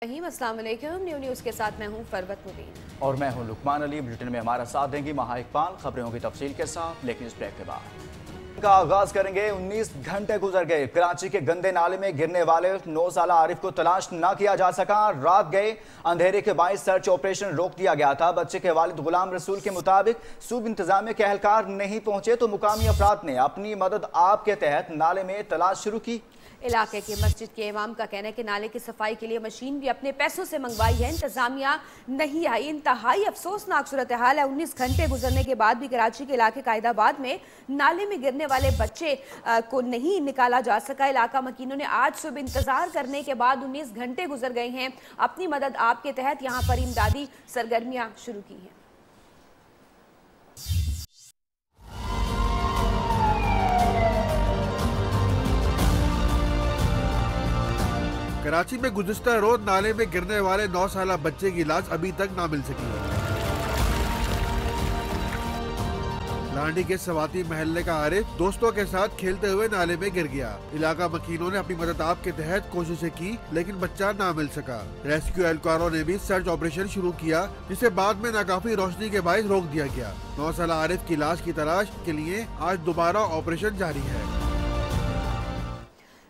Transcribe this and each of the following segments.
अस्सलाम वालेकुम। न्यूज़ के साथ मैं हूं फरवत मुबीन और मैं हूं लुकमान अली। बुलेटिन में हमारा साथ देंगी महा इकबाल। खबरों की तफसील के साथ, लेकिन इस ब्रेक के बाद का आगाज करेंगे। 19 घंटे गुजर गए, कराची के गंदे नाले में गिरने वाले 9 साल आरिफ को तलाश न किया जा सका। रात गए, अंधेरे के बायस सर्च ऑपरेशन रोक दिया गया था। बच्चे के वालिद गुलाम रसूल के मुताबिक सूब इंतजामिया के एहलकार नहीं पहुंचे तो मुकामी अफराद ने अपनी मदद आप के तहत नाले में तलाश शुरू की। इलाके के मस्जिद के इमाम का कहना है कि नाले की सफाई के लिए मशीन भी अपने पैसों से मंगवाई है, इंतजामिया नहीं आई। इंतहाई अफसोसनाक सूरत हाल है। 19 घंटे गुजरने के बाद भी कराची के इलाके कायदाबाद में नाले में गिरने वाले बच्चे को नहीं निकाला जा सका। इलाका मकीनों ने आज सुबह इंतजार करने के बाद 19 घंटे गुजर गए हैं। अपनी मदद आपके तहत यहाँ पर इमदादी सरगर्मियाँ शुरू की हैं। कराची में गुज़िश्ता रोज नाले में गिरने वाले 9 साल बच्चे की लाश अभी तक ना मिल सकी। लांडी के सवाती महल्ले का आरिफ दोस्तों के साथ खेलते हुए नाले में गिर गया। इलाका मकीनों ने अपनी मदद आप के तहत कोशिशें की, लेकिन बच्चा ना मिल सका। रेस्क्यू एहलकारों ने भी सर्च ऑपरेशन शुरू किया, जिसे बाद में नाकाफी रोशनी के बायस रोक दिया गया। 9 साल आरिफ की लाश की तलाश के लिए आज दोबारा ऑपरेशन जारी है।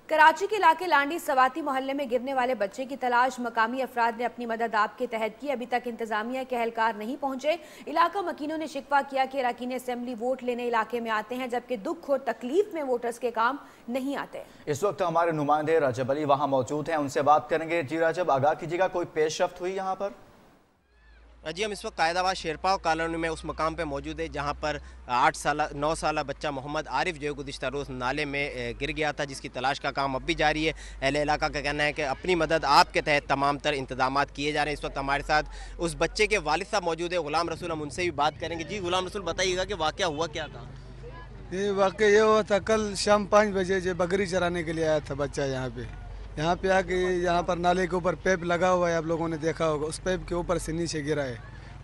कराची के इलाके लांडी सवाती मोहल्ले में गिरने वाले बच्चे की तलाश मकामी अफराद ने अपनी मदद आपके तहत की। अभी तक इंतजामिया के एहलकार नहीं पहुंचे। इलाका मकीनों ने शिकवा किया कि अरकान असेंबली वोट लेने इलाके में आते हैं, जबकि दुख और तकलीफ में वोटर्स के काम नहीं आते। इस वक्त हमारे नुमाइंदे रजब अली वहाँ मौजूद हैं, उनसे बात करेंगे। जी रजब, आगाह कीजिएगा, कोई पेशरफ्त हुई यहाँ पर? जी, हम इस वक्त कायदाबाद शेरपाव कॉलोनी में उस मकाम पे मौजूद है जहाँ पर 9 साल बच्चा मोहम्मद आरिफ जो है गुज़िश्ता रोज़ नाले में गिर गया था, जिसकी तलाश का काम अब भी जारी है। अहले इलाका का कहना है कि अपनी मदद आपके तहत तमाम तर इंतजामात किए जा रहे हैं। इस वक्त हमारे साथ उस बच्चे के वालिद साहब मौजूद है, गुलाम रसूल। हम उनसे भी बात करेंगे। जी गुलाम रसूल, बताइएगा कि वाक़या हुआ क्या था? ये वाक़या ये हुआ था, कल शाम 5 बजे जो बकरी चराने के लिए आया था बच्चा यहाँ पे आके यहाँ पर नाले के ऊपर पैप लगा हुआ है, आप लोगों ने देखा होगा। उस पैप के ऊपर से नीचे गिरा है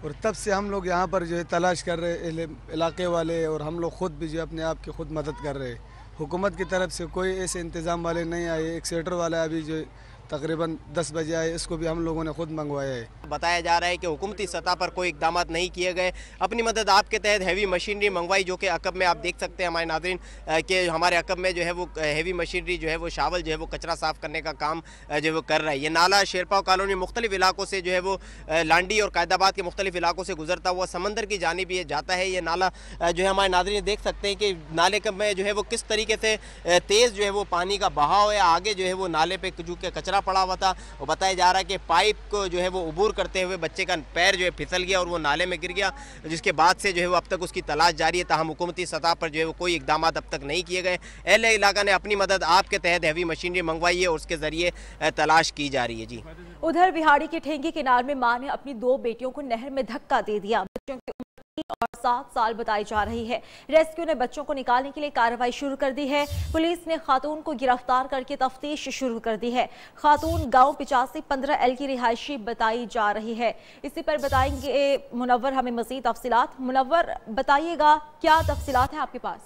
और तब से हम लोग यहाँ पर जो है तलाश कर रहे इलाके वाले, और हम लोग ख़ुद भी जो अपने आप की खुद मदद कर रहे हैं। हुकूमत की तरफ से कोई ऐसे इंतज़ाम वाले नहीं आए। एक सेटर वाला अभी जो तकरीबन 10 बजे आए, इसको भी हम लोगों ने खुद मंगवाया है। बताया जा रहा है कि हुकूमती सतह पर कोई इकदाम नहीं किए गए। अपनी मदद आपके तहत हैवी मशीनरी मंगवाई, जो कि अकब में आप देख सकते हैं हमारे नाज़रीन कि हमारे अकब में जो है वो हैवी मशीनरी जो है वो शावल जो है वो कचरा साफ़ करने का काम जो है वो कर रहा है। ये नाला शेरपाव कॉलोनी मुख्तलिफ इलाकों से जो है वो लांडी और कायदाबाद के मुख्तलिफ इलाकों से गुजरता हुआ समंदर की जानिब ये जाता है। ये नाला जो है हमारे नाज़रीन देख सकते हैं कि नाले में जो है वो किस तरीके से तेज़ जो है वो पानी का बहाव है। आगे जो है वो नाले पे जो कि कचरा पड़ा हुआ था, और बताया जा रहा है कि पाइप को जो है वो उबूर करते हुए बच्चे का पैर जो है फिसल गया और वो नाले में गिर गया, जिसके बाद से जो है वो अब तक उसकी तलाश जारी है। ताहम हुकूमती सतह पर जो है वो कोई इकदाम अब तक नहीं किए गए। अहले इलाका ने अपनी मदद आपके तहत हैवी मशीनरी मंगवाई है और उसके जरिए तलाश की जा रही है। जी, उधर बिहाड़ी के ठेंगी किनार में मां ने अपनी 2 बेटियों को नहर में धक्का दे दिया। बच्चों की उम्र 3 और 7 साल बताई जा रही है। रेस्क्यू ने बच्चों को निकालने के लिए कार्रवाई शुरू कर दी है। पुलिस ने खातून को गिरफ्तार करके तफ्तीश शुरू कर दी है। खातून गांव 85-15L की रिहायशी बताई जा रही है। इसी पर बताएंगे मुनव्वर हमें मज़ीद तफसीलात। मुनव्वर, बताइएगा क्या तफसीलात हैं आपके पास?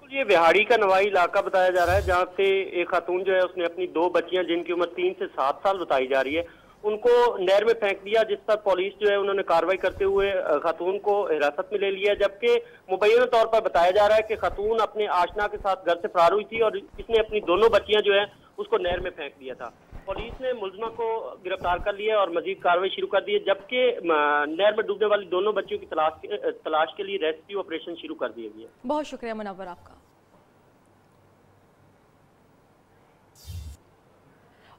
ये बिहाड़ी का नवाई इलाका बताया जा रहा है, जहाँ से एक खातून जो है उसने अपनी 2 बच्चियां जिनकी उम्र 3 से 7 साल बताई जा रही है, उनको नहर में फेंक दिया, जिस पर पुलिस जो है उन्होंने कार्रवाई करते हुए खातून को हिरासत में ले लिया। जबकि मुबैना तौर पर बताया जा रहा है कि खातून अपने आशना के साथ घर से फरार हुई थी और इसने अपनी दोनों बच्चियां जो है उसको नहर में फेंक दिया था। पुलिस ने मुलजमा को गिरफ्तार कर लिया और मजीद कार्रवाई शुरू कर दी है, जबकि नहर में डूबने वाली दोनों बच्चियों की तलाश के लिए रेस्क्यू ऑपरेशन शुरू कर दिया गया। बहुत शुक्रिया मुनव्वर आपका।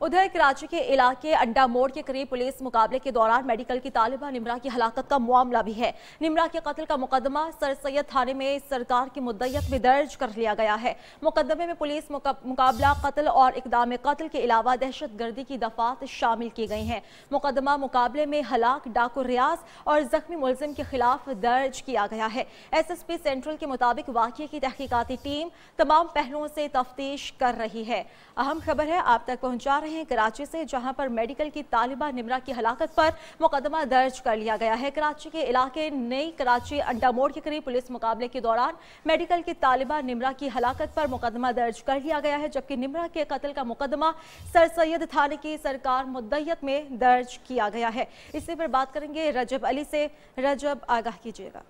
उधर कराची के इलाके अंडा मोड़ के करीब पुलिस मुकाबले के दौरान मेडिकल की तालिबा निमरा की हलाकत का मामला भी है। निमरा के कत्ल का मुकदमा सर सैयद थाने में सरकार की मुद्दत में दर्ज कर लिया गया है। मुकदमे में पुलिस मुकाबला कत्ल और इकदाम कत्ल के अलावा दहशत गर्दी की दफात शामिल की गई हैं। मुकदमा मुकाबले में हलाक डाकू रियाज और जख्मी मुलजिम के खिलाफ दर्ज किया गया है। SSP सेंट्रल के मुताबिक वाक़ये की तहकीकाती टीम तमाम पहलुओं से तफ्तीश कर रही है। अहम खबर है आप तक पहुँचा रही रहे हैं कराची से, जहां पर मेडिकल की तालिबा निम्रा की हलाकत पर मुकदमा दर्ज कर लिया गया है। कराची के इलाके नई कराची अंडा मोड़ के करीब पुलिस मुकाबले के दौरान मेडिकल की तालिबा निम्रा की हलाकत पर मुकदमा दर्ज कर लिया गया है, जबकि निम्रा के कत्ल का मुकदमा सर सैयद थाने की सरकार मुद्दयत में दर्ज किया गया है। इसी पर बात करेंगे रजब अली से। रजब, आगाह कीजिएगा।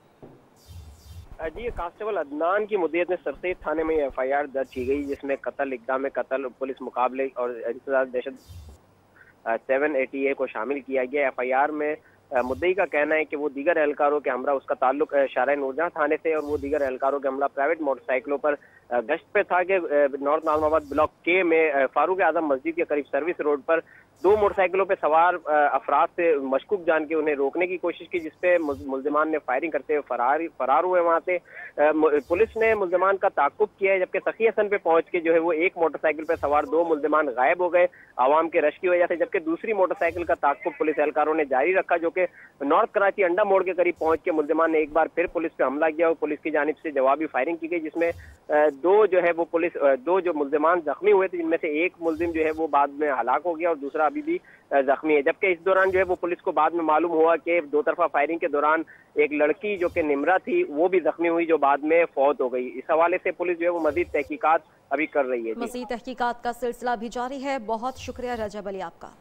जी, कांस्टेबल अदनान की मुद्दत में सरसैयद थाने में FIR दर्ज की गई, जिसमें कत्ल, इक़दाम कत्ल, पुलिस मुकाबले और इंसदाद दहशत 780A को शामिल किया गया। FIR में मुद्दई का कहना है कि वो दीगर एहलकारों के हमरा उसका ताल्लुक शाहराह नूरजहां थाने से और वो दीगर एहलकारों के हमला प्राइवेट मोटरसाइकिलों पर गश्त पे था कि नॉर्थ नाजमाबाद ब्लॉक के में फारूक आजम मस्जिद के करीब सर्विस रोड पर दो मोटरसाइकिलों पे सवार अफराद से मशकूक जान के उन्हें रोकने की कोशिश की, जिसपे मुल्जिमान ने फायरिंग करते हुए फरार हुए। वहां से पुलिस ने मुल्जिमान का ताक़ुब किया है, जबकि तकी हसन पे पहुंच के जो है वो एक मोटरसाइकिल पे सवार दो मुल्जिमान गायब हो गए आवाम के रश की वजह से, जबकि दूसरी मोटरसाइकिल का ताक़ुब पुलिस एहलकारों ने जारी रखा, जो कि नॉर्थ कराची अंडा मोड़ के करीब पहुंच के मुल्जिमान ने एक बार फिर पुलिस पे हमला किया और पुलिस की जानिब से जवाबी फायरिंग की गई, जिसमें दो जो मुल्जिमान जख्मी हुए थे, जिनमें से एक मुल्जिम जो है वो बाद में हलाक हो गया और दूसरा अभी भी जख्मी है। जबकि इस दौरान जो है वो पुलिस को बाद में मालूम हुआ कि दो तरफा फायरिंग के दौरान एक लड़की जो कि निम्रा थी वो भी जख्मी हुई, जो बाद में फौत हो गई। इस हवाले से पुलिस जो है वो मजीद तहकीकात अभी कर रही है। मजीद तहकीकात का सिलसिला भी जारी है। बहुत शुक्रिया रजब अली आपका।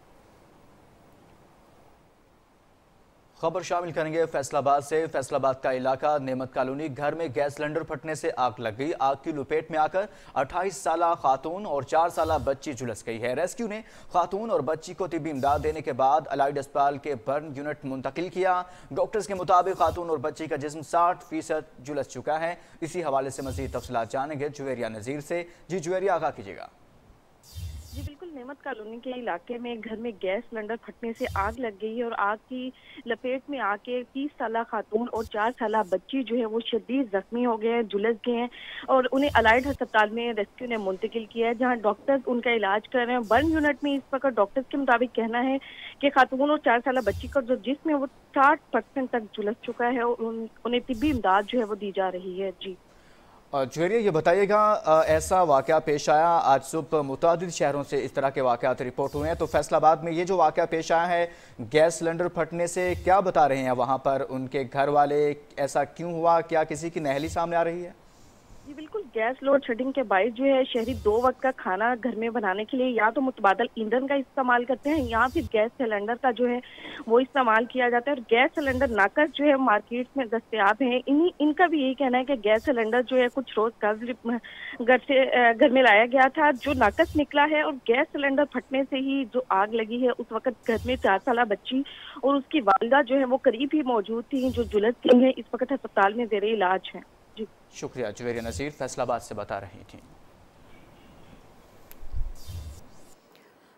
खबर शामिल करेंगे फैसलाबाद से। फैसलाबाद का इलाका नेमत कॉलोनी, घर में गैस सिलेंडर फटने से आग लग गई। आग की लपेट में आकर 28 साला खातून और 4 साला बच्ची झुलस गई है। रेस्क्यू ने खातून और बच्ची को तिब्बी इमदाद देने के बाद अलाइड अस्पताल के बर्न यूनिट मुंतकिल किया। डॉक्टर्स के मुताबिक खातून और बच्ची का जिस्म 60% झुलस चुका है। इसी हवाले से मजीद तफसीलात जानेंगे जुवेरिया नज़ीर से। जी जुवेरिया, आगाह कीजिएगा। जी बिल्कुल, नेमत कॉलोनी के इलाके में घर में गैस सिलेंडर फटने से आग लग गई है और आग की लपेट में आके 30 साला खातून और 4 साला बच्ची जो है वो शदीद जख्मी हो गए हैं, झुलस गए हैं और उन्हें अलाइड अस्पताल में रेस्क्यू ने मुंतकिल किया है, जहां डॉक्टर्स उनका इलाज कर रहे हैं। बर्न यूनिट में इस वक्त डॉक्टर्स के मुताबिक कहना है कि खातून और 4 साला बच्ची का जो जिस्म है वो 60% तक झुलस चुका है और उन्हें तिब्बी इमदाद जो है वो दी जा रही है। जी जुवेरिया, ये बताइएगा, ऐसा वाक़या पेश आया आज सुबह, मुतादिद शहरों से इस तरह के वाक़यात रिपोर्ट हुए हैं, तो फैसलाबाद में ये जो वाक़या पेश आया है गैस सिलेंडर फटने से, क्या बता रहे हैं वहाँ पर उनके घर वाले? ऐसा क्यों हुआ? क्या किसी की नहली सामने आ रही है? जी बिल्कुल, गैस लोड शेडिंग के बायस जो है शहरी 2 वक्त का खाना घर में बनाने के लिए या तो मुतबादल ईंधन का इस्तेमाल करते हैं या फिर गैस सिलेंडर का जो है वो इस्तेमाल किया जाता है। और गैस सिलेंडर नाकस जो है मार्केट में दस्तयाब हैं। इनका भी यही कहना है कि गैस सिलेंडर जो है कुछ रोज घर में लाया गया था, जो नाकस निकला है और गैस सिलेंडर फटने से ही जो आग लगी है। उस वक्त घर में 4 साला बच्ची और उसकी वालिदा जो है वो करीब ही मौजूद थी, जो झुलस गई है, इस वक्त अस्पताल में ज़ेरे इलाज है। शुक्रिया जुवेरिया नज़ीर, फैसलाबाद से बता रही थी।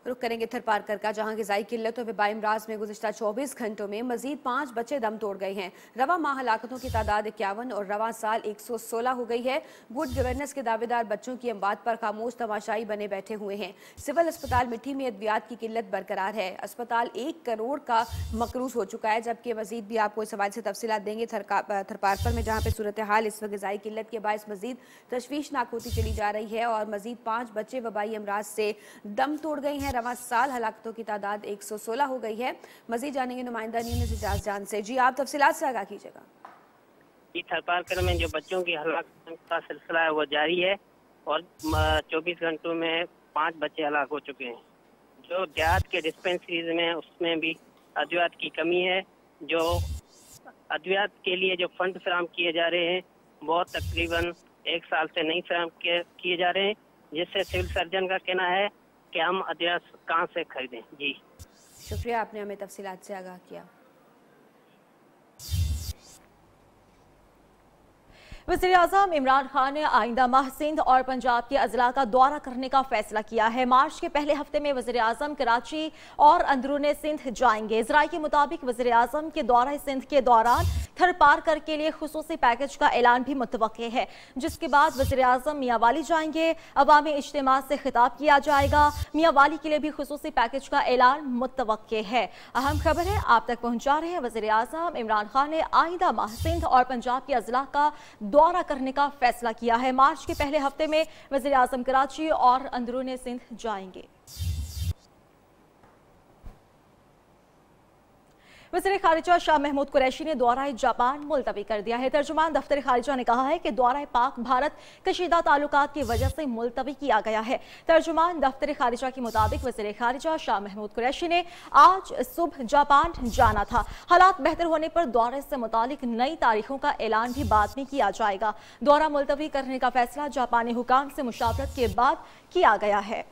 रुक करेंगे थरपारकर का, जहां ग़िज़ाई किल्लत और वबा इमराज में गुज़िश्ता 24 घंटों में मजीद 5 बच्चे दम तोड़ गए हैं। रवा माह हलाकतों की तादाद 51 और रवा साल 116 हो गई है। गुड गवर्नेंस के दावेदार बच्चों की अमवात पर खामोश तमाशाई बने बैठे हुए हैं। सिविल अस्पताल मिट्टी में अद्वियात की किल्लत बरकरार है। अस्पताल 1 करोड़ का मकरूज हो चुका है। जबकि मजीद भी आपको इस हवाले से तफसीलात देंगे थरपारकर में, जहाँ पर सूरत हाल इस वक्त ग़िज़ाई किल्लत के बायस मजीद तशवीशनाक होती चली जा रही है और मजीद 5 बच्चे वबाई अमराज से दम तोड़ गए हैं। रवा साल हलाकतों की तादाद 116 हो गई है। मजीद जानेंगे नुमाइंदा न्यूज़ इजाज़ जान से। जी आप तफसीलात से आगाह कीजिएगा। थरपारकर में जो बच्चों की हलाकत का सिलसिला है वो जारी है और 24 घंटों में 5 बच्चे हलाक हो चुके हैं। जो देहात के डिस्पेंसरीज में उसमें भी अद्वियात की कमी है। जो अद्वियात के लिए जो फंड फराहम किए जा रहे हैं वो तकरीबन 1 साल से नहीं फराहम किए जा रहे हैं, जिससे सिविल सर्जन का कहना है कि हम अद्वियात कहाँ से खरीदें। जी शुक्रिया, आपने हमें तफसीलात से आगाह किया। वज़ीर-ए-आज़म इमरान खान ने आइंदा माह सिंध और पंजाब के अजला का दौरा करने का फैसला किया है। मार्च के पहले हफ्ते में वज़ीर-ए-आज़म कराची और अंदरूनी सिंध जाएंगे। ज़राए के मुताबिक वज़ीर-ए-आज़म के दौरा सिंध के दौरान थरपारकर के लिए खुसूसी पैकेज का ऐलान भी मुतवक्के है, जिसके बाद वज़ीर-ए-आज़म मियांवाली जाएंगे। अवामी इज्तिमा से खिताब किया जाएगा। मियांवाली के लिए भी खुसूसी पैकेज का ऐलान मुतवक्के है। अहम खबर है आप तक पहुँचा रहे हैं। वज़ीर-ए-आज़म इमरान खान ने आइंदा माह सिंध और पंजाब के अजला का दौरा करने का फैसला किया है। मार्च के पहले हफ्ते में वज़ीर-ए-आज़म कराची और अंदरूनी सिंध जाएंगे। वज़ीर खारिजा शाह महमूद कुरैशी ने दौरा जापान मुलतवी कर दिया है। तर्जुमान दफ्तर खारिजा ने कहा है कि दौरा पाक भारत कशीदा ताल्लुकात की वजह से मुलतवी किया गया है। तर्जुमान दफ्तर खारिजा के मुताबिक वज़ीर खारिजा शाह महमूद कुरैशी ने आज सुबह जापान जाना था। हालात बेहतर होने पर दौरे से मुतालिक नई तारीखों का ऐलान भी बाद में किया जाएगा। दौरा मुलतवी करने का फैसला जापानी हुकाम से मुशावरत के बाद किया गया है।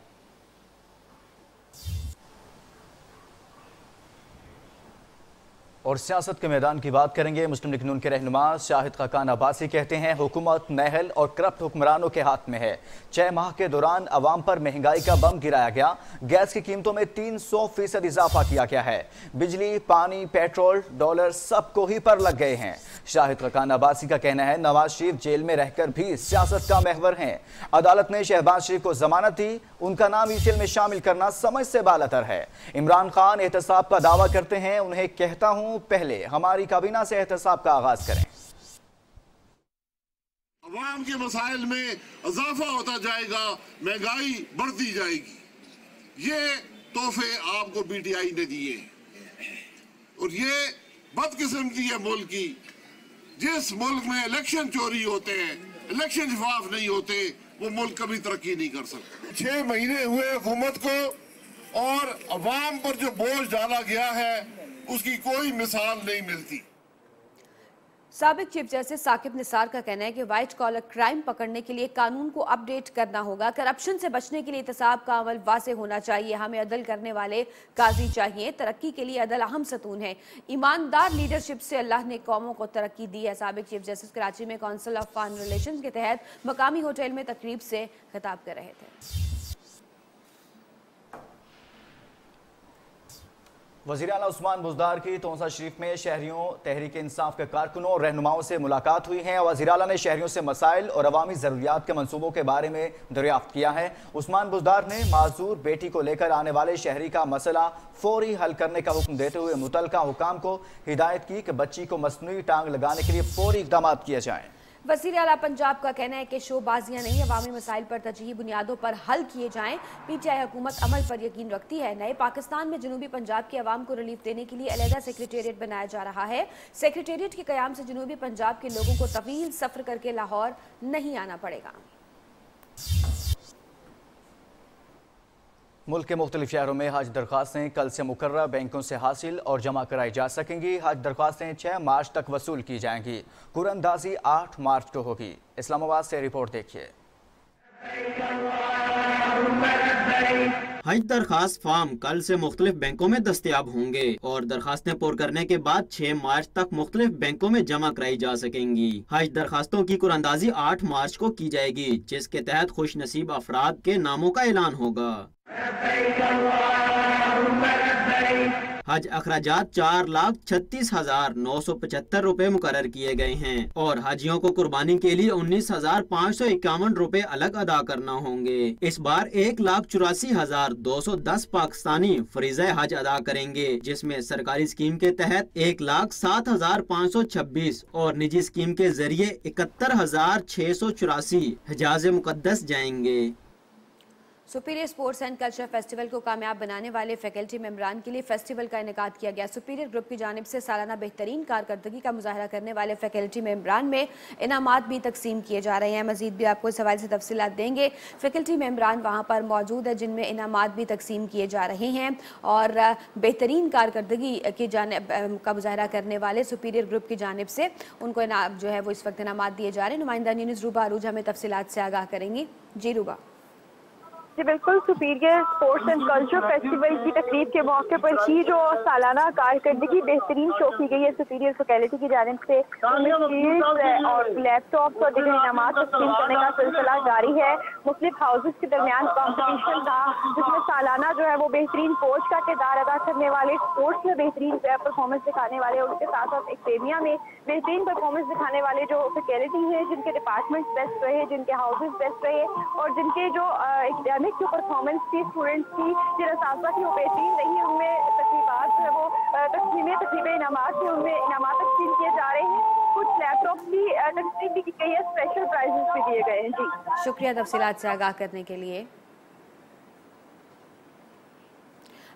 और सियासत के मैदान की बात करेंगे। मुस्लिम लीग नून के रहनुमा शाहिद खाकान अब्बासी कहते हैं हुकूमत महल और करप्ट हुक्मरानों के हाथ में है। 6 माह के दौरान अवाम पर महंगाई का बम गिराया गया। गैस की कीमतों में 300% इजाफा किया गया है। बिजली, पानी, पेट्रोल, डॉलर सबको ही पर लग गए हैं। शाहिद खाकान अब्बासी का कहना है नवाज शरीफ जेल में रहकर भी सियासत का महवर हैं। अदालत ने शहबाज शरीफ को जमानत दी, उनका नाम ईसीएल में शामिल करना समझ से बालातर है। इमरान खान एहतसाब का दावा करते हैं, उन्हें कहता हूं पहले हमारी काबीना से एहतसाब का आगाज करें। अवाम के मसाइल में इजाफा होता जाएगा, महंगाई बढ़ती जाएगी। ये तोहफे आपको पीटीआई ने दिए और ये बदकिस्मती है मुल्क की। जिस मुल्क में इलेक्शन चोरी होते हैं, इलेक्शन शफाफ नहीं होते, वो मुल्क कभी तरक्की नहीं कर सकता। 6 महीने हुए हुकूमत को और अवाम पर जो बोझ डाला गया है उसकी कोई मिसाल नहीं मिलती। साबिक चीफ जस्टिस साकिब निसार का कहना है कि व्हाइट कॉलर क्राइम पकड़ने के लिए कानून को अपडेट करना होगा। करप्शन से बचने के लिए एहतसाब का अमल वासे होना चाहिए। हमें अदल करने वाले काजी चाहिए। तरक्की के लिए अदल अहम सतून है। ईमानदार लीडरशिप से अल्लाह ने कौमों को तरक्की दी है। साबिक चीफ जस्टिस कराची में काउंसिल ऑफ फॉरेन रिलेशंस के तहत मकामी होटल में तकरीब से खिताब कर रहे थे। वज़ीर आला उस्मान बुज़दार की तोंसा शरीफ में शहरियों, तहरीक इंसाफ के कारकुनों और रहनुमाओं से मुलाकात हुई है। वज़ीर आला ने शहरियों से मसाइल और अवामी ज़रूरियात के मंसूबों के बारे में दरियाफ्त किया है। उस्मान बुज़दार ने माजूर बेटी को लेकर आने वाले शहरी का मसला फौरी हल करने का हुक्म देते हुए मुतल्लिका हुकाम को हिदायत की कि बच्ची को मसनूई टांग लगाने के लिए फौरी इक़दाम किए जाएँ। वज़ीर आला पंजाब का कहना है कि शोबाजियां नहीं, अवामी मसाइल पर तरजीही बुनियादों पर हल किए जाएं। पीटीआई हुकूमत अमल पर यकीन रखती है। नए पाकिस्तान में जनूबी पंजाब के अवाम को रिलीफ देने के लिए अलहदा सेक्रेटेरिएट बनाया जा रहा है। सेक्रेटेरिएट के क़याम से जनूबी पंजाब के लोगों को तवील सफ़र करके लाहौर नहीं आना पड़ेगा। मुल्क के मुख्तलिफ शहरों में हज दरख्वास्तें कल से मुकर्रर बैंकों से हासिल और जमा कराई जा सकेंगी। हज दरख्वास्तें 6 मार्च तक वसूल की जाएंगी। कुरानंदाजी 8 मार्च को होगी। इस्लामाबाद से रिपोर्ट देखिए। हज दरखास्त फॉर्म कल से मुख्तलिफ बैंकों में दस्तयाब होंगे और दरखास्तें पुर करने के बाद 6 मार्च तक मुख्तलिफ बैंकों में जमा कराई जा सकेंगी। हज दरखास्तों की कुरानंदाजी 8 मार्च को की जाएगी, जिसके तहत खुश नसीब अफराद के नामों का ऐलान होगा। हज अखराजात 4,36,975 रुपए मुकर्रर किए गए हैं और हाजियों को कुर्बानी के लिए 19,551 रुपए अलग अदा करना होंगे। इस बार 1,84,210 पाकिस्तानी फरीज़ा हज अदा करेंगे, जिसमें सरकारी स्कीम के तहत 1,07,526 और निजी स्कीम के जरिए 71,684 हिजाज मुकद्दस जाएंगे। Superior sports and culture festival को कामयाब बनाने वाले फैकल्टी मेंबरान के लिए फेस्टिवल का इनेकाद किया गया। सुपीरियर ग्रुप की जानिब से सालाना बेहतरीन कारकर्दगी का मुजाहरा करने वाले फैकल्टी मेंबरान में इनामात भी तकसीम किए जा रहे हैं। मजीद भी आपको इस हवाले से तफसीलात देंगे। फैकल्टी मेंबरान वहाँ पर मौजूद है जिनमें इनामात भी तकसीम किए जा रहे हैं और बेहतरीन कारकर्दगी की जानिब का मुजाहरा करने वाले सुपीरियर ग्रुप की जानिब से उनको जो है वो इस वक्त इनामात दिए जा रहे हैं। नुमाइंदा न्यूज़ रूबा अरूज हमें तफसीलात से आगाह करेंगी। जी रूबा। जी बिल्कुल, superior sports and culture festival की तकरीब के मौके पर ही जो सालाना कारकर्दगी बेहतरीन शो की गई है सुपीरियर फैकल्टी की जानिब से और लैपटॉप और दीगर इनामात तकसीम करने का सिलसिला जारी है। मुख्तलिफ हाउसेस के दरमियान कॉम्पिटिशन था जिसमें सालाना जो है वो बेहतरीन कोच का किरदार अदा करने वाले, स्पोर्ट्स में बेहतरीन परफॉर्मेंस दिखाने वाले और उसके साथ साथ एकेडमिया में बेहतरीन परफॉर्मेंस दिखाने वाले जो फैकल्टी है, जिनके डिपार्टमेंट बेस्ट रहे, जिनके हाउसेस बेस्ट रहे और जिनके जो एकेडमिक जो परफॉर्मेंस थी स्टूडेंट्स की, जिन असातिज़ा की वो बेहतरीन रही, उनमें तकरीबात जो है वो तकरीबें इनामात थे, उनमें इनामात तकसीम किए जा रहे हैं। कुछ लैपटॉप की तकसीम भी की गई है, स्पेशल प्राइजेस भी दिए गए हैं। जी शुक्रिया तफसीलात से आगाह करने के लिए।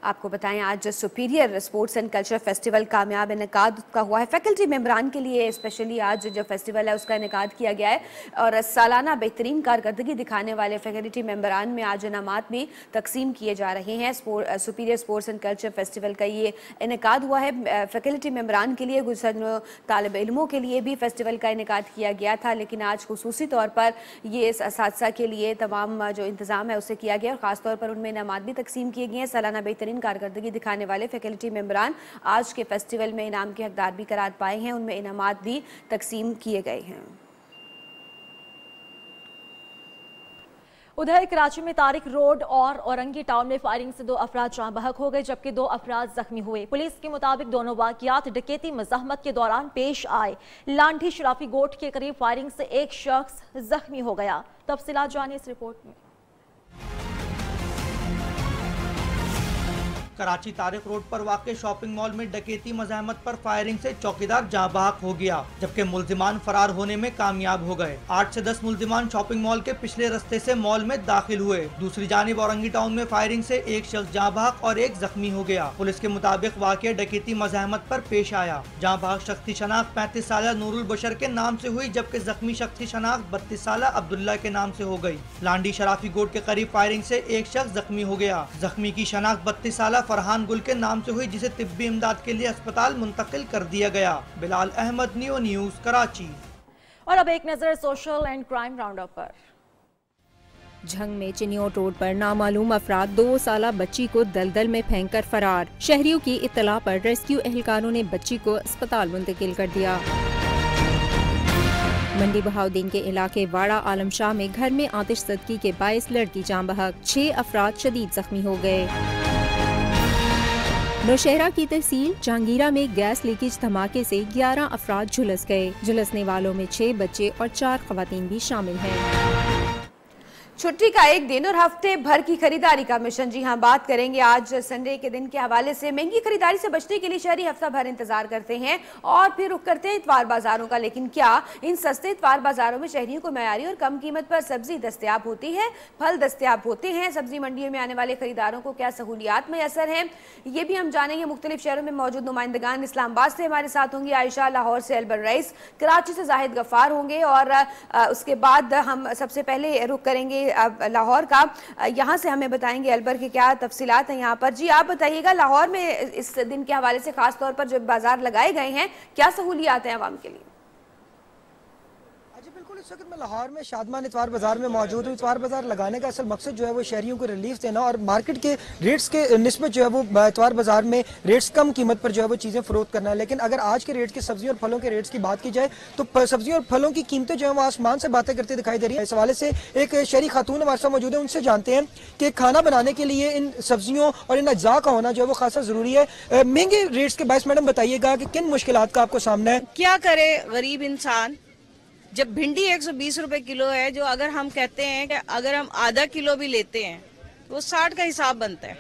आपको बताएं आज superior sports and culture festival कामयाब इनेकाद का हुआ है। फैकल्टी मेंबरान के लिए स्पेशली आज जो फेस्टिवल है उसका इनेकाद किया गया है और सालाना बेहतरीन कारकर्दगी दिखाने वाले फैकल्टी मेंबरान में आज इनामात भी तकसीम किए जा रहे हैं। Superior sports and culture festival का ये इनेकाद हुआ है। फैकल्टी मेंबरान के लिए, गुज़श्ता तालिब इल्मों के लिए भी फेस्टिवल का इनेकाद किया गया था, लेकिन आज खुसूसी तौर पर ये असातिज़ा के लिए तमाम जो इंतज़ाम है उसे किया गया और ख़ासतौर पर उनमें इनामात भी तकसीम किए गए हैं। सालाना बेहतरीन कारकर्दगी दिखाने वाले फैकल्टी मेंबरान आज के फेस्टिवल में इनाम के हकदार भी करार पाए हैं, उनमें इनामात भी तकसीम किए गए हैं। उधर कराची में तारिक रोड और औरंगी टाउन में फायरिंग से 2 अफराद जाँ बहक हो गए जबकि 2 अफराद जख्मी हुए। पुलिस के मुताबिक दोनों वाक़ियात डकैती मज़ाहमत के दौरान पेश आए। लांठी शराफी गोट के करीब फायरिंग से एक शख्स जख्मी हो गया। तफसीलात जानिए इस रिपोर्ट में। कराची तारिक रोड पर वाक़े शॉपिंग मॉल में डकैती मज़ाहमत पर फायरिंग से चौकीदार जाँ बहक हो गया जबकि मुल्जिमान फरार होने में कामयाब हो गए। 8 से 10 मुल्जिमान शॉपिंग मॉल के पिछले रास्ते से मॉल में दाखिल हुए। दूसरी जानिब औरंगी टाउन में फायरिंग से एक शख्स जाँ बहक और एक जख्मी हो गया। पुलिस के मुताबिक वाक़या डकैती मज़ाहमत पर पेश आया। जाँ बहक शख्स की शनाख्त 35 साला नूरुल बशर के नाम से हुई जबकि जख्मी शख्स की शनाख्त 32 साला अब्दुल्ला के नाम से हो गई। लांडी शराफी गोट के करीब फायरिंग से एक शख्स जख्मी हो गया। जख्मी की शनाख्त 32 साला फरहान गुल के नाम से हुई जिसे तिब्बी इमदाद के लिए अस्पताल मुंतकिल कर दिया गया। बिलाल अहमद, नियो न्यूज़, कराची। और अब एक नजर सोशल एंड क्राइम राउंडअप पर। झंग में चिनियोट रोड पर नामालूम अफराद 2 साला बच्ची को दलदल में फेंककर फरार। शहरियों की इत्तला पर रेस्क्यू एहलकारों ने बच्ची को अस्पताल मुंतकिल कर दिया। मंडी बहाउद्दीन के इलाके वाड़ा आलमशाह में घर में आतिश ज़दगी के बायस लड़की जाँ बहक, 6 अफराद शदीद जख्मी हो गए। नौशहरा की तहसील जहांगीरा में गैस लीकेज धमाके से 11 अफराद झुलस गए। झुलसने वालों में 6 बच्चे और 4 खवातीन भी शामिल हैं। छुट्टी का एक दिन और हफ्ते भर की खरीदारी का मिशन। जी हाँ, बात करेंगे आज संडे के दिन के हवाले से। महंगी खरीदारी से बचने के लिए शहरी हफ्ता भर इंतजार करते हैं और फिर रुख करते हैं इतवार बाजारों का। लेकिन क्या इन सस्ते इतवार बाजारों में शहरियों को मयारी और कम कीमत पर सब्जी दस्तयाब होती है, फल दस्तयाब होते हैं? सब्जी मंडियों में आने वाले खरीदारों को क्या सहूलियात मैसर हैं, ये भी हम जानेंगे। मुख्तलिफ शहरों में मौजूद नुमाइंदगान इस्लामाबाद से हमारे साथ होंगी आयशा, लाहौर से अलबर रईस, कराची से जाहिद गफ्फार होंगे और उसके बाद हम सबसे पहले रुख करेंगे लाहौर का। यहाँ से हमें बताएंगे अलबर के क्या तफसीलात हैं यहाँ पर। जी आप बताइएगा, लाहौर में इस दिन के हवाले से खास तौर पर जो बाजार लगाए गए हैं, क्या सहूलियात हैं आवाम के लिए? इस वक्त मैं लाहौर में शादमान इतवार बाजार में मौजूद हूँ। इतवार बाजार लगाने का असल मकसद जो है वो शहरियों को रिलीफ देना और मार्केट के रेट्स के निस्बत जो है वो इतवार बाजार में रेट्स कम कीमत पर जो है वो चीज़ें फरोख्त करना है। लेकिन अगर आज के रेट की सब्जियों और फलों के रेट्स की बात की जाए तो सब्जियों और फलों की कीमतें जो है वो आसमान से बातें करती दिखाई दे रही है। इस हवाले से एक शहरी खातून हमारे साथ मौजूद है, उनसे जानते हैं कि खाना बनाने के लिए इन सब्जियों और इन अज्जा का होना जो है वो खासा जरूरी है। महंगे रेट्स के बायस मैडम बताइएगा कि किन मुश्किलात का आपको सामना है? क्या करे गरीब इंसान, जब भिंडी 120 रुपए किलो है, जो अगर हम कहते हैं कि अगर हम आधा किलो भी लेते हैं तो वो 60 का हिसाब बनता है,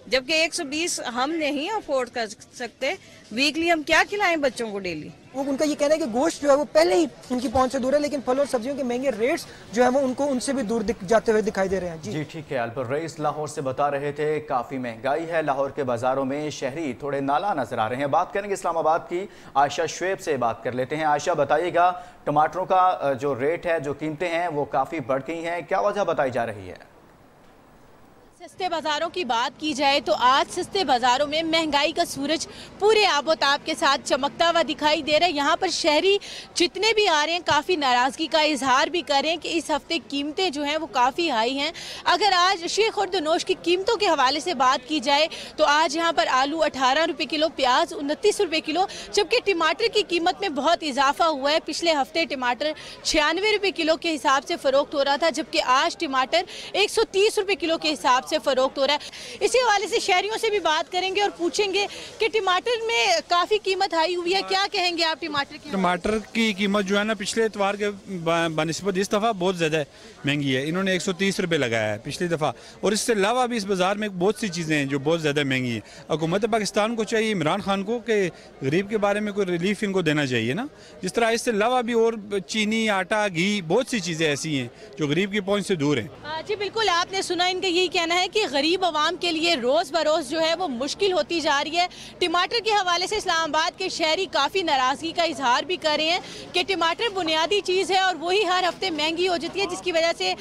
जबकि 120 हम नहीं अफोर्ड कर सकते। वीकली हम क्या खिलाएं बच्चों को डेली? वो उनका ये कहना है कि गोश्त जो है वो पहले ही उनकी पहुंच से दूर है, लेकिन फलों और सब्जियों के महंगे रेट्स जो है वो उनको उनसे भी दूर जाते हुए दिखाई दे रहे हैं। जी ठीक है, अलबर रईस लाहौर से बता रहे थे काफ़ी महंगाई है लाहौर के बाजारों में, शहरी थोड़े नाला नजर आ रहे हैं। बात करेंगे इस्लामाबाद की, आयशा शुएब से बात कर लेते हैं। आयशा बताइएगा, टमाटरों का जो रेट है, जो कीमतें हैं वो काफ़ी बढ़ गई हैं, क्या वजह बताई जा रही है? सस्ते बाज़ारों की बात की जाए तो आज सस्ते बाज़ारों में महंगाई का सूरज पूरे आबोताब के साथ चमकता हुआ दिखाई दे रहा है। यहाँ पर शहरी जितने भी आ रहे हैं काफ़ी नाराज़गी का इजहार भी कर रहे हैं कि इस हफ्ते कीमतें जो हैं वो काफ़ी हाई हैं। अगर आज शेख और दनोश की कीमतों के हवाले से बात की जाए तो आज यहाँ पर आलू 18 रुपये किलो, प्याज 29 रुपये किलो, जबकि टमाटर की कीमत में बहुत इजाफा हुआ है। पिछले हफ्ते टमाटर 96 रुपये किलो के हिसाब से फ़रोख्त हो रहा था, जबकि आज टमाटर 130 रुपये किलो के हिसाब से फरोख्त हो रहा है। इसी हवाले से शहरियों से भी बात करेंगे और पूछेंगे कि टमाटर में काफी कीमत हाई हुई है, क्या कहेंगे आप टमाटर की? टमाटर की कीमत जो है ना पिछले इतवार के बनिस्बत इस दफ़ा बहुत ज़्यादा महंगी है। इन्होंने 130 रुपये लगाया है पिछली दफ़ा, और इससे अलावा भी इस बाज़ार में बहुत सी चीज़ें हैं जो बहुत ज़्यादा महंगी है। हुकूमत पाकिस्तान को चाहिए, इमरान खान को, कि गरीब के बारे में कोई रिलीफ इनको देना चाहिए ना। जिस तरह इससे अलावा भी और चीनी, आटा, घी, बहुत सी चीज़ें ऐसी हैं जो गरीब की पहुँच से दूर हैं। जी बिल्कुल, आपने सुना इनका यही कहना है है कि गरीब आवाम के लिए रोज़ बरोज़ जो है वो मुश्किल होती जा रही है। टमाटर के हवाले से इस्लामाबाद के शहरी काफ़ी नाराज़गी का इजहार भी कर रहे हैं कि टमाटर बुनियादी चीज़ है और वही हर हफ्ते महंगी हो जाती है, जिसकी वजह से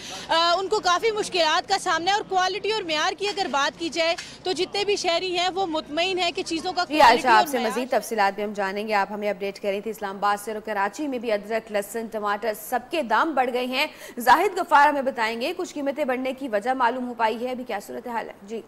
उनको काफ़ी मुश्किलात का सामना है। और क्वालिटी और मेयार की अगर बात की जाए तो जितने भी शहरी हैं वो मुतमईन है कि चीज़ों का आपसे मजीद तफसीलात भी हम जानेंगे। आप हमें अपडेट करी थी इस्लामाबाद से। और कराची में भी अदरक, लहसुन, टमाटर सबके दाम बढ़ गए हैं। जाहिद गफ्फार हमें बताएंगे कुछ कीमतें बढ़ने की वजह मालूम हो पाई है, अभी क्या सूरत हाल है? जी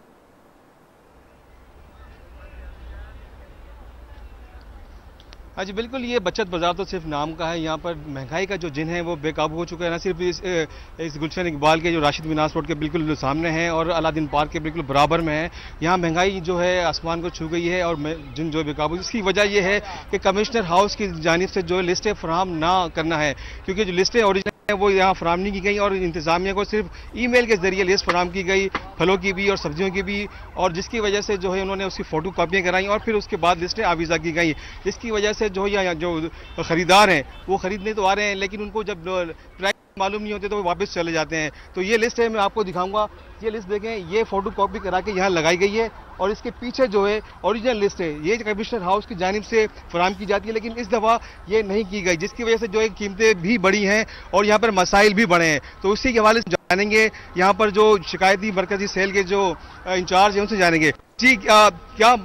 हाँ जी बिल्कुल, ये बचत बाजार तो सिर्फ नाम का है। यहाँ पर महंगाई का जो जिन है वो बेकाबू हो चुका है। ना सिर्फ इस गुलशन इकबाल के जो राशिद मिनास रोड के बिल्कुल सामने है और अलादीन पार्क के बिल्कुल बराबर में है, यहाँ महंगाई जो है आसमान को छू गई है और जिन जो बेकाबू। इसकी वजह यह है कि कमिश्नर हाउस की जानिब से जो लिस्टें फराहम ना करना है, क्योंकि जो लिस्टें ओरिजिनल वो यहाँ फराहम नहीं की गई और इंतजामिया को सिर्फ ईमेल के जरिए लिस्ट फराहम की गई, फलों की भी और सब्जियों की भी, और जिसकी वजह से जो है उन्होंने उसकी फ़ोटो कापियाँ कराई और फिर उसके बाद लिस्टें आवीज़ा की गई। जिसकी वजह से जो यहाँ जो ख़रीदार हैं वो ख़रीदने तो आ रहे हैं, लेकिन उनको जब प्राइस मालूम नहीं होते तो वो वापस चले जाते हैं। तो ये लिस्ट है, मैं आपको दिखाऊंगा। ये लिस्ट देखें, ये फ़ोटो कॉपी करा के यहाँ लगाई गई है और इसके पीछे जो है ओरिजिनल लिस्ट है, ये कमिश्नर हाउस की जानिब से फराहम की जाती है, लेकिन इस दफ़ा ये नहीं की गई, जिसकी वजह से जो है कीमतें भी बढ़ी हैं और यहाँ पर मसाइल भी बढ़े हैं। तो उसी के हवाले से जानेंगे यहाँ पर जो शिकायती मरकजी सेल के जो इंचार्ज हैं उनसे जानेंगे। जी क्या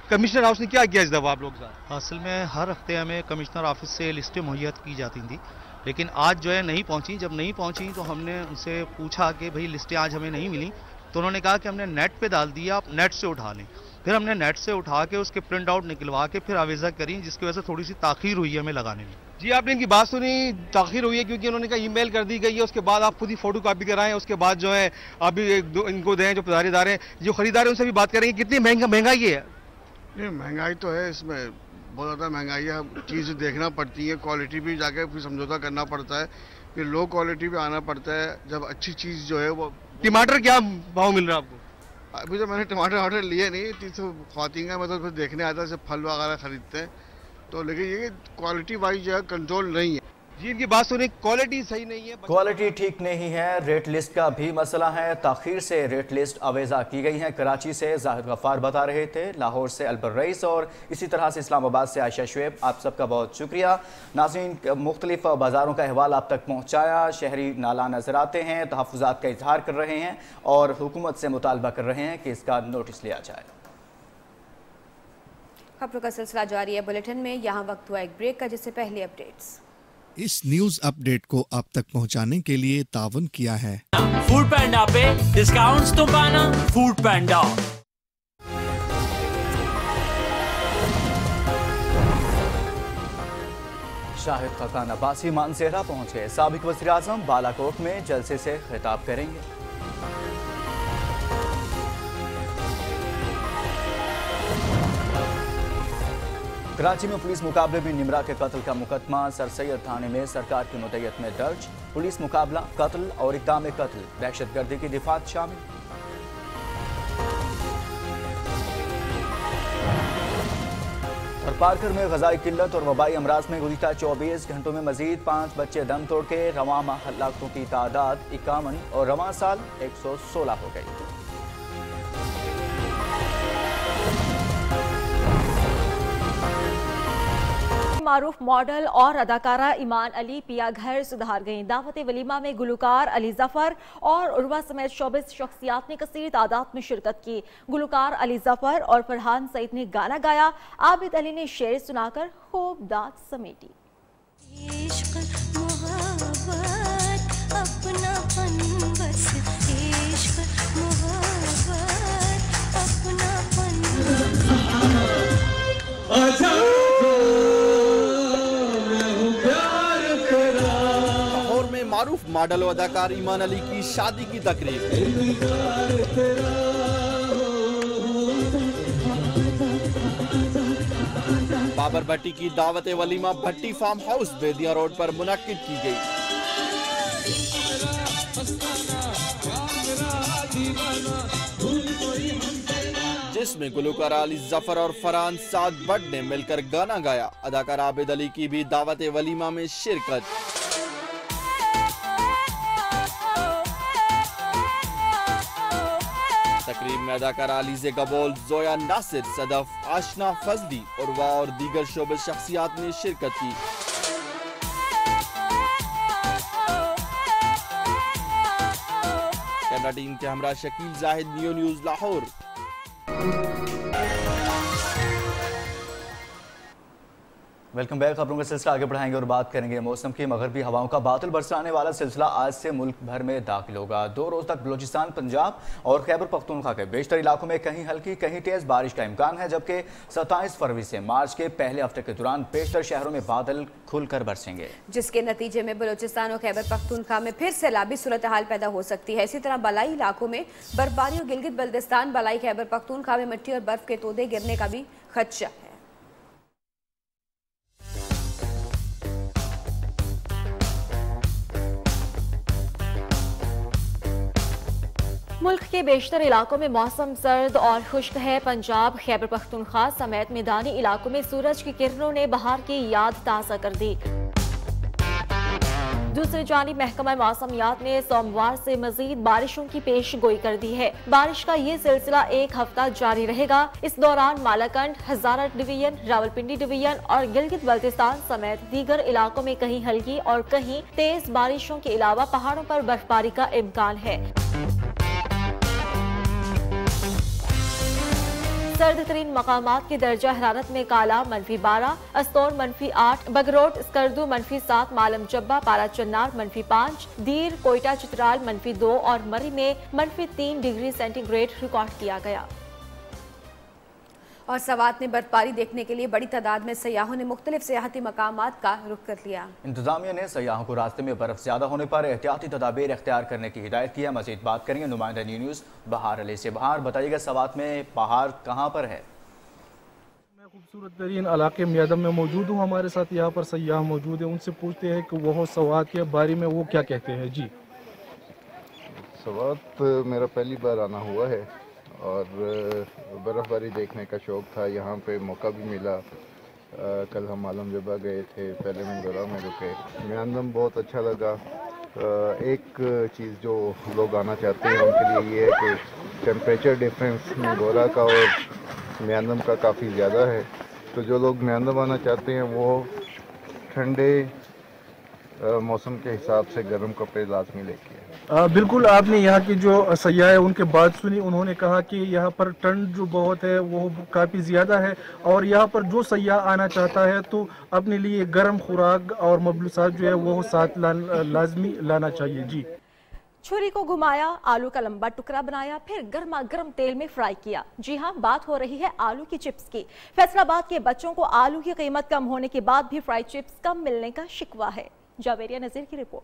कमिश्नर हाउस ने क्या किया इस दफ़ा आप लोग साथ? असल में हर हफ्ते हमें कमिश्नर ऑफिस से लिस्टें मुहैया की जाती थी, लेकिन आज जो है नहीं पहुंची। जब नहीं पहुंची तो हमने उनसे पूछा कि भाई लिस्टें आज हमें नहीं मिली, तो उन्होंने कहा कि हमने नेट पे डाल दिया, आप नेट से उठा लें। फिर हमने नेट से उठा के उसके प्रिंट आउट निकलवा के फिर आवेज़ा करी, जिसकी वजह से थोड़ी सी ताख़ीर हुई है हमें लगाने में। जी आपने इनकी बात सुनी, ताख़ीर हुई है क्योंकि उन्होंने कहा ईमेल कर दी गई है, उसके बाद आप खुद ही फोटो कॉपी कराएं, उसके बाद जो है अभी इनको दें जो खरीदार हैं, जो खरीदार हैं उनसे भी बात करेंगे कितनी महंगाई है। नहीं महंगाई तो है, इसमें बहुत ज़्यादा महंगाई है। चीज़ देखना पड़ती है, क्वालिटी भी जाके फिर समझौता करना पड़ता है, फिर लो क्वालिटी पे आना पड़ता है। जब अच्छी चीज़ जो है वो। टमाटर क्या भाव मिल रहा है आपको? अभी तो मैंने टमाटर लिए नहीं, 300 ख्वातीन का मतलब फिर देखने आता है, फल वगैरह खरीदते हैं तो, लेकिन ये क्वालिटी वाइज जो है कंट्रोल नहीं है। जी इनकी बात सुनी, क्वालिटी सही नहीं है, क्वालिटी ठीक नहीं है। रेट लिस्ट का भी मसला है, ताखीर से रेट लिस्ट अवेजा की गई है। कराची से जाहिद गफ्फार बता रहे थे, लाहौर से अलबर रईस और इसी तरह से इस्लामाबाद से आयशा शुएब। आप सबका बहुत शुक्रिया। नाज़रीन, मुख्तलिफ बाज़ारों का अहवाल आप तक पहुँचाया। शहरी नाला नजर आते हैं, तहफ़्फ़ुज़ात का इजहार कर रहे हैं और हुकूमत से मुतालबा कर रहे हैं कि इसका नोटिस लिया जाए। खबरों का सिलसिला जारी है। बुलेटिन में यहाँ वक्त हुआ एक ब्रेक का, जिससे पहले अपडेट्स। इस न्यूज अपडेट को आप तक पहुंचाने के लिए तावन किया है फूड पैंडा पे डिस्काउंट्स तो पाना फूड पैंडा। शाहिद खकान अब्बासी मानसेरा पहुंच गए। साबिक वज़ीर आज़म बालाकोट में जलसे से खिताब करेंगे। कराची में पुलिस मुकाबले में निमरा के कत्ल का मुकदमा सर सैयद थाने में सरकार की मुद्दत में दर्ज। पुलिस मुकाबला, कत्ल और इक़दाम कत्ल, दहशतगर्दी की दिफात शामिल। और पारकर में ग़ज़ाई किल्लत और वबाई अमराज में गुज़िश्ता 24 घंटों में मजीद 5 बच्चे दम तोड़ के रवां माह हलाकतों की तादाद 51 और रवां साल 116 हो गई। मारूफ मॉडल और अदाकारा ईमान अली पिया घर सुधार गईं। दावत वलीमा में गुलकार अली जफर और उर्वा समेत 24 शख्सियात ने कसीर तादाद में शिरकत की। गुलकार अली जफर और फरहान सईद ने गाना गाया। आबिद अली ने शेर सुनाकर खूब दाद समेटी। मारूफ मॉडल और अदाकार ईमान अली की शादी की तकरीब। बाबर भट्टी की दावत वलीमा भट्टी फार्म हाउस बेदिया रोड पर मुनक्किद की गई। जिसमें गुलकार अली जफर और फरहान साद बट ने मिलकर गाना गाया। अदाकार आबिद अली की भी दावत वलीमा में शिरकत। तकरीब में अदाकारा अलीज़े कबोल, जोया नासिर, सदफ, आशना फजली और दीगर शोबे शख्सियात ने शिरकत की। कैमरा टीम के हमरा Shakeel Zahid, neo news Lahore. Welcome back. खबरों का सिलसिला आगे बढ़ाएंगे और बात करेंगे मौसम की। मगरबी हवाओं का बादल बरसाने वाला सिलसिला आज से मुल्क भर में दाखिल होगा। 2 रोज तक बलूचिस्तान, पंजाब और खैबर पख्तूनख्वा के बेशतर इलाकों में कहीं हल्की कहीं तेज बारिश का इम्कान है, जबकि 27 फरवरी से मार्च के पहले हफ्ते के दौरान बेशतर शहरों में बादल खुलकर बरसेंगे, जिसके नतीजे में बलूचिस्तान और खैबर पख्तूनख्वा में फिर सैलाबी सूरत हाल पैदा हो सकती है। इसी तरह बलाई इलाकों में बर्फबारी और गिलगित बल्तिस्तान, बलाई खैबर पख्तूनख्वा में मिट्टी और बर्फ के तोदे गिरने का भी खदशा है। मुल्क के बेशतर इलाकों में मौसम सर्द और खुश्क है। पंजाब, खैबर पख्तूनख्वा समेत मैदानी इलाकों में सूरज की किरणों ने बहार की याद ताज़ा कर दी। दूसरी जानिब महकमा मौसमियात ने सोमवार से मजीद बारिशों की पेश गोई कर दी है। बारिश का ये सिलसिला 1 हफ्ता जारी रहेगा। इस दौरान मालाकंड, हजारा डिवीजन, रावलपिंडी डिवीजन और गिलगित बल्तिस्तान समेत दीगर इलाकों में कहीं हल्की और कहीं तेज बारिशों के अलावा पहाड़ों पर बर्फबारी का इम्कान है। सर्द तरीन मकामात की दर्जा हरारत में काला -12, अस्तौर -8, बगरोट स्कर्दू -7, मालम जब्बा, पारा चन्नार -5, दीर, कोयटा, चित्राल -2 और मरी में -3 डिग्री सेंटीग्रेड रिकॉर्ड किया गया। और सवात में बर्फबारी देखने के लिए बड़ी तादाद में सयाहों ने मुख्तलिफ सियाहती मकामात का रुख कर लिया। इंतजामिया ने सयाहों को रास्ते में बर्फ ज्यादा होने पर एहतियाती तदाबीर इख्तियार करने की हिदायत की है। मजीद बात करेंगे नुमाइंदा न्यू न्यूज़ बहार अली से। बहार, बताइएगा सवात में पहाड़ कहाँ पर है? मैं खूबसूरत तरीन इलाके मियादम में मौजूद हूँ। हमारे साथ यहाँ पर सयाह मौजूद है, उनसे पूछते हैं कि वो सवात के बारे में वो क्या कहते हैं। जी, सवात मेरा पहली बार आना हुआ है और बर्फ़बारी देखने का शौक़ था। यहाँ पे मौका भी मिला। कल हम आलम जबा गए थे, पहले मंगोरा में रुके। म्यांदम बहुत अच्छा लगा। एक चीज़ जो लोग आना चाहते हैं उनके लिए ये है कि टेम्परेचर डिफरेंस मंगोरा का और म्यांदम का काफ़ी ज़्यादा है। तो जो लोग म्यांदम आना चाहते हैं वो ठंडे मौसम के हिसाब से गर्म कपड़े लाजमी लेके बिल्कुल। आपने यहाँ की जो सयाह है उनके बात सुनी। उन्होंने कहा कि यहाँ पर ठंड जो बहुत है वो काफ़ी ज़्यादा है और यहाँ पर जो सयाह आना चाहता है तो अपने लिए गर्म खुराक और मबलूसात जो है वो साथ लाजमी लाना चाहिए। जी, छुरी को घुमाया, आलू का लंबा टुकड़ा बनाया, फिर गर्मा गर्म तेल में फ्राई किया। जी हाँ, बात हो रही है आलू की चिप्स की। फैसलाबाद के बच्चों को आलू की कीमत कम होने के बाद भी फ्राई चिप्स कम मिलने का शिकवा है। जावेरिया नजीर की रिपोर्ट।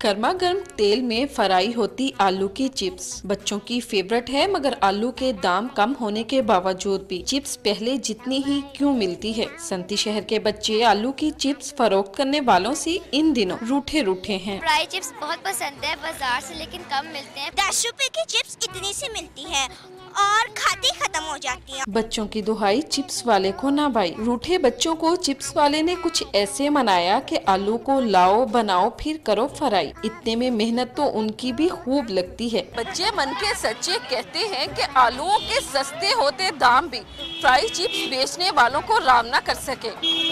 गर्मा गर्म तेल में फ्राई होती आलू की चिप्स बच्चों की फेवरेट है, मगर आलू के दाम कम होने के बावजूद भी चिप्स पहले जितनी ही क्यों मिलती है? संती शहर के बच्चे आलू की चिप्स फरोख्त करने वालों से इन दिनों रूठे रूठे हैं। फ्राई चिप्स बहुत पसंद है बाजार से, लेकिन कम मिलते हैं। 10 रुपए की चिप्स इतनी सी मिलती है और खाते खत्म हो जाती है। बच्चों की दुहाई चिप्स वाले को ना भाई। रूठे बच्चों को चिप्स वाले ने कुछ ऐसे मनाया कि आलू को लाओ, बनाओ, फिर करो फ्राई। इतने में मेहनत तो उनकी भी खूब लगती है। बच्चे मन के सच्चे कहते हैं कि आलूओं के सस्ते होते दाम भी फ्राई चिप्स बेचने वालों को राम ना कर सके।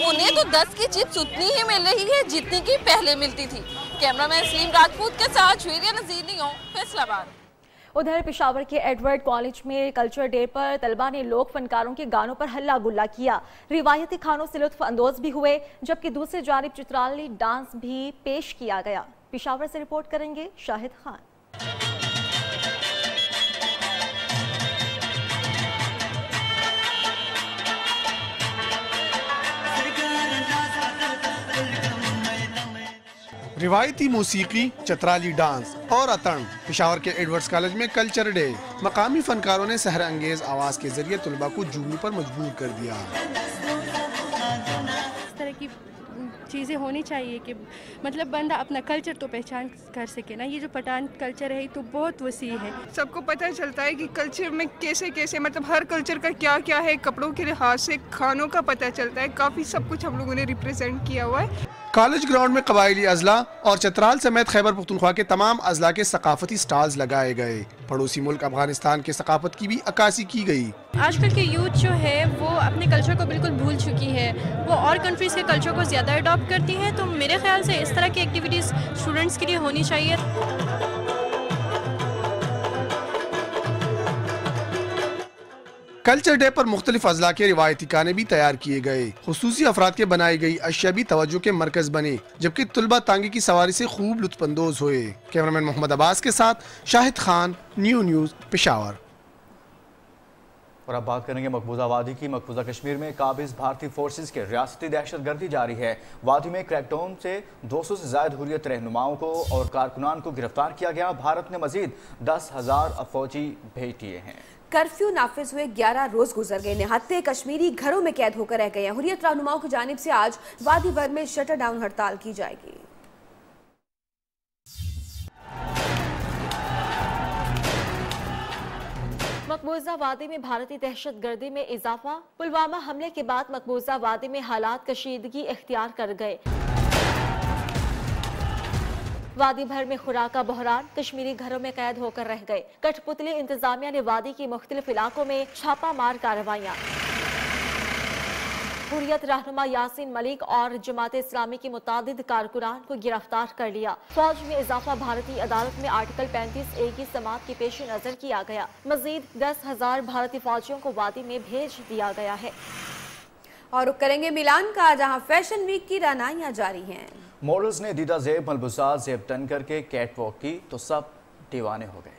उन्हें तो 10 की चिप्स उतनी ही मिल रही है जितनी की पहले मिलती थी। कैमरामैन सलीम राजपूत के साथ जावेरिया नजीर, फैसलाबाद। उधर पेशावर के एडवर्ड कॉलेज में कल्चर डे पर तलबा ने लोक फनकारों के गानों पर हल्ला गुल्ला किया। रिवायती खानों से लुत्फ अंदोज भी हुए, जबकि दूसरी जानिब चित्राली डांस भी पेश किया गया। पेशावर से रिपोर्ट करेंगे शाहिद खान। रिवायती मौसीकी, चतराली डांस और अतन। पेशावर के एडवर्ड्स कॉलेज में कल्चर डे। मकामी फनकारों ने सहर अंगेज आवाज के जरिए तुलबा को झूमने पर मजबूर कर दिया। इस तरह की चीज़ें होनी चाहिए कि मतलब बंदा अपना कल्चर तो पहचान कर सके ना। ये जो पठान कल्चर है तो बहुत वसी है। सबको पता चलता है कि कल्चर में कैसे कैसे मतलब हर कल्चर का क्या क्या है। कपड़ों के लिहाज से खानों का पता चलता है। काफ़ी सब कुछ हम लोगों ने रिप्रेजेंट किया हुआ है। कॉलेज ग्राउंड में कबायली अजला और चतराल समेत खैबर पख्तूनख्वा के तमाम अजला के सकाफती स्टॉल्स लगाए गए। पड़ोसी मुल्क अफगानिस्तान के सकाफत की भी अक्कासी की गई। आजकल के यूथ जो है वो अपने कल्चर को बिल्कुल भूल चुकी है, वो और कंट्रीज़ के कल्चर को ज़्यादा अडॉप्ट करती हैं। तो मेरे ख्याल से इस तरह की एक्टिविटीज़ स्टूडेंट्स के लिए होनी चाहिए। कल्चर डे पर मुख्तलिफ अजला के रिवायती गाने भी तैयार किए गए। खुसूसी अफराद के बनाई गई अशिया भी तवज्जो के मरकज बने, जबकि तुलबा तांगे की सवारी से खूब लुत्फानंदोज हुए। कैमरामैन मोहम्मद अब्बास के साथ शाहिद खान, न्यूज़ पेशावर। और अब बात करेंगे मकबूजा वादी की। मकबूजा कश्मीर में काबिज भारतीय फोर्सेस के रियासती दहशतगर्दी जारी है। वादी में क्रैकडाउन से 200 से ज्यादा हुर्रियत रहनुमाओं को और कारकुनान को गिरफ्तार किया गया। भारत ने मजीद 10,000 फौजी भेज दिए हैं। कर्फ्यू नाफिज हुए 11 रोज गुजर गए। निहत्ते कश्मीरी घरों में कैद होकर रह गए हैं। हुर्रियत रहनुमाओं की जानिब से आज वादी भर में शटर डाउन हड़ताल की जाएगी। मकबूजा वादी में भारतीय दहशतगर्दी में इजाफा। पुलवामा हमले के बाद मकबूजा वादी में हालात कशीदगी इख्तियार कर गए। वादी भर में खुराक का बहरान, कश्मीरी घरों में कैद होकर रह गए। कठपुतली इंतजामिया ने वादी की मुख्तलिफ इलाकों में छापा मार कार्रवाइयां। हुर्रियत रहनुमा यासीन मलिक और जमात इस्लामी की मुतादिद कारकुनान को गिरफ्तार कर लिया। फौज में इजाफा भारतीय अदालत में आर्टिकल 35A की समात के पेश नजर किया गया। मजीद 10,000 भारतीय फौजियों को वादी में भेज दिया गया है। और रुक करेंगे मिलान का, जहां फैशन वीक की रनाइयां जारी हैं। मॉडल्स ने दीदा जेब मलबूसात जेब तन करके कैट वॉक की तो सब दीवाने हो गए।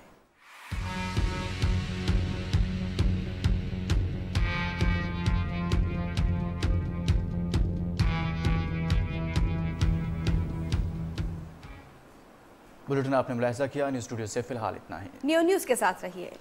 बुलेटिन आपने मुलाहिजा किया। न्यूज़ स्टूडियो से फिलहाल इतना ही। न्यूज़ के साथ रहिए।